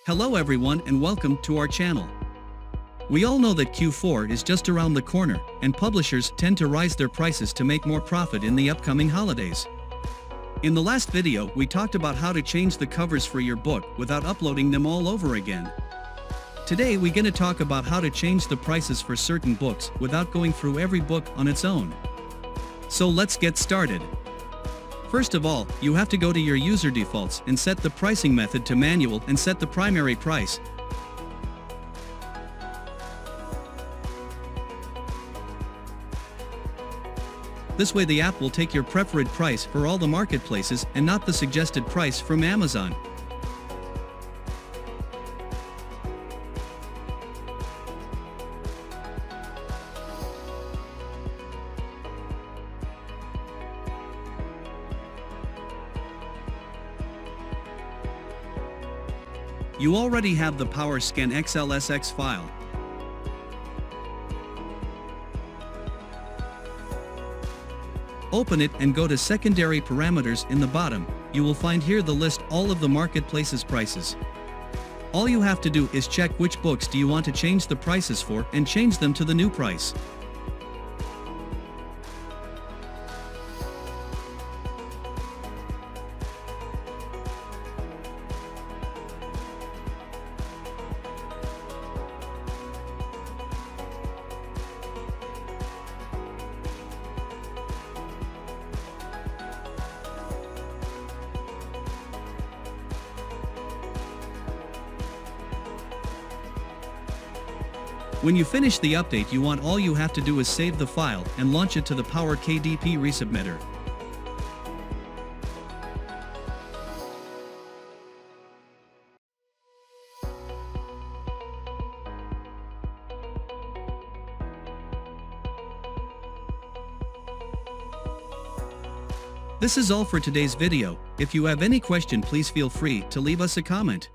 Hello everyone and welcome to our channel. We all know that Q4 is just around the corner, and publishers tend to raise their prices to make more profit in the upcoming holidays. In the last video, we talked about how to change the covers for your book without uploading them all over again. Today we're gonna talk about how to change the prices for certain books without going through every book on its own. So let's get started. First of all, you have to go to your user defaults and set the pricing method to manual and set the primary price. This way the app will take your preferred price for all the marketplaces and not the suggested price from Amazon. You already have the PowerScan XLSX file. Open it and go to Secondary Parameters in the bottom. You will find here the list all of the marketplace's prices. All you have to do is check which books do you want to change the prices for and change them to the new price. When you finish the update, all you have to do is save the file and launch it to the Power KDP resubmitter. This is all for today's video. If you have any question, please feel free to leave us a comment.